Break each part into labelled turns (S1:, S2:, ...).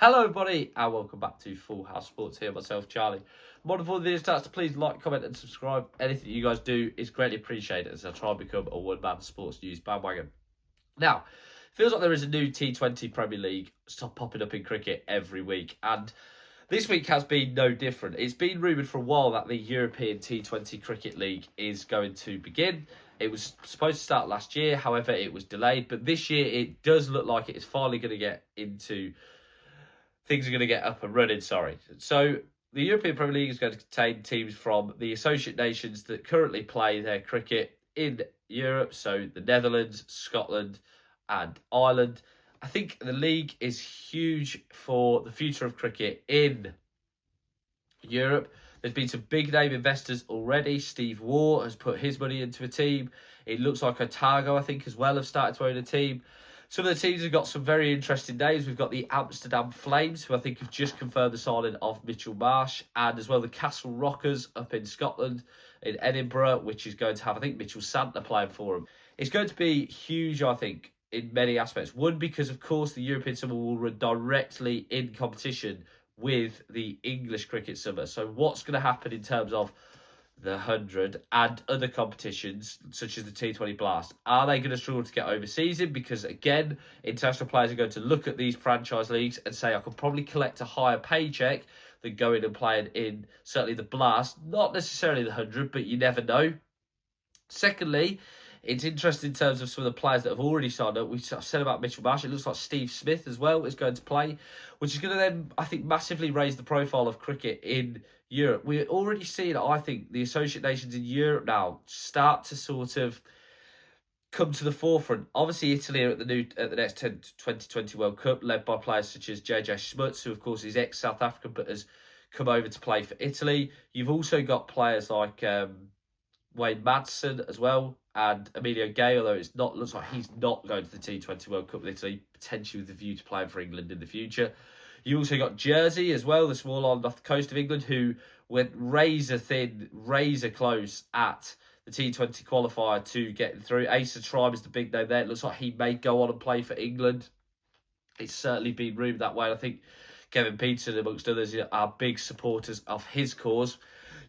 S1: Hello everybody and welcome back to Full House Sports here, myself Charlie. More before the video starts, please like, comment and subscribe. Anything you guys do is greatly appreciated as I try and become a one-man sports news bandwagon. Now, feels like there is a new T20 Premier League stop popping up in cricket every week, and this week has been no different. It's been rumoured for a while that the European T20 Cricket League is going to begin. It was supposed to start last year, however it was delayed, but this year it does look like it is finally going to get into... Things are going to get up and running, So the European Premier League is going to contain teams from the associate nations that currently play their cricket in Europe. So the Netherlands, Scotland and Ireland. I think the league is huge for the future of cricket in Europe. There's been some big name investors already. Steve Waugh has put his money into a team. It looks like Otago, I think, as well, have started to own a team. Some of the teams have got some very interesting names. We've got the Amsterdam Flames, who I think have just confirmed the signing of Mitchell Marsh, and as well the Castle Rockers up in Scotland, in Edinburgh, which is going to have, I think, Mitchell Santner playing for them. It's going to be huge, I think, in many aspects. One, because, of course, the European Summer will run directly in competition with the English Cricket Summer. So what's going to happen in terms of the 100 and other competitions such as the T20 Blast? Are they going to struggle to get over season? Because again, international players are going to look at these franchise leagues and say, I could probably collect a higher paycheck than going and playing in certainly the Blast, not necessarily the 100, but you never know. Secondly, it's interesting in terms of some of the players that have already signed up. We've said about Mitchell Marsh. It looks like Steve Smith as well is going to play, which is going to then, I think, massively raise the profile of cricket in Europe. We're already seeing, I think, the associate nations in Europe now start to sort of come to the forefront. Obviously, Italy are at the next 2020 World Cup, led by players such as JJ Smuts, who, of course, is ex-South African, but has come over to play for Italy. You've also got players like Wayne Madsen as well, and Emilio Gay, although looks like he's not going to the T20 World Cup with Italy, potentially with the view to playing for England in the future. You also got Jersey as well, the small island off the coast of England, who went razor thin, razor close at the T20 qualifier to getting through. Asa Tribe is the big name there. It looks like he may go on and play for England. It's certainly been rumoured that way. I think Kevin Peterson, amongst others, are big supporters of his cause.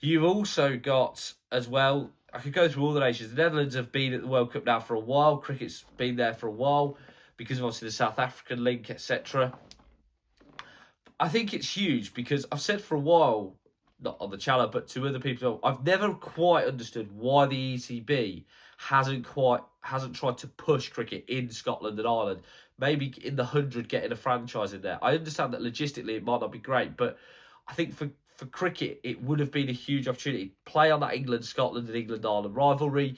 S1: You've also got, as well, I could go through all the nations. The Netherlands have been at the World Cup now for a while. Cricket's been there for a while because of obviously the South African link, etc. I think it's huge because I've said for a while, not on the channel, but to other people, I've never quite understood why the ECB hasn't tried to push cricket in Scotland and Ireland. Maybe in the 100 getting a franchise in there. I understand that logistically it might not be great, but I think for cricket, it would have been a huge opportunity. Play on that England-Scotland and England-Ireland rivalry.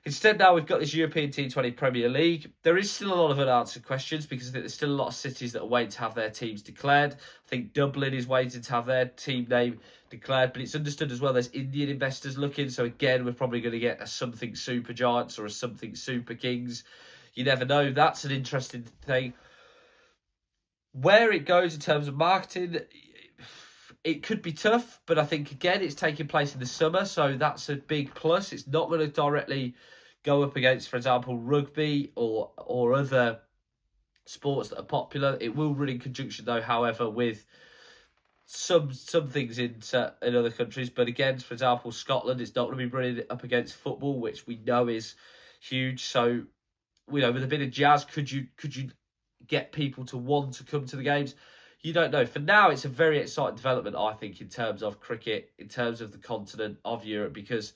S1: Instead, now we've got this European T20 Premier League. There is still a lot of unanswered questions because I think there's still a lot of cities that are waiting to have their teams declared. I think Dublin is waiting to have their team name declared, but it's understood as well there's Indian investors looking. So again, we're probably going to get a something Super Giants or a something Super Kings. You never know. That's an interesting thing. Where it goes in terms of marketing, it could be tough, but I think, again, it's taking place in the summer, so that's a big plus. It's not going to directly go up against, for example, rugby or other sports that are popular. It will run in conjunction, though, however, with some things in other countries. But again, for example, Scotland, it's not going to be running up against football, which we know is huge. So, with a bit of jazz, could you get people to want to come to the games? You don't know. For now, it's a very exciting development, I think, in terms of cricket, in terms of the continent of Europe, because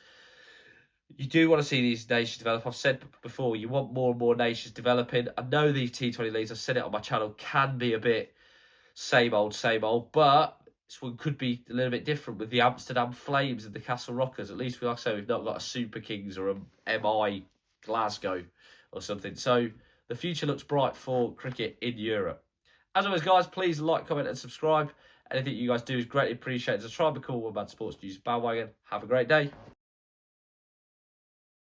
S1: you do want to see these nations develop. I've said before, you want more and more nations developing. I know these T20 leagues, I've said it on my channel, can be a bit same old, but this one could be a little bit different with the Amsterdam Flames and the Castle Rockers. At least, like I say, we've not got a Super Kings or a MI Glasgow or something. So the future looks bright for cricket in Europe. As always, guys, please like, comment and subscribe. Anything you guys do is greatly appreciated. So try and become one bad sports news bandwagon. Have a great day.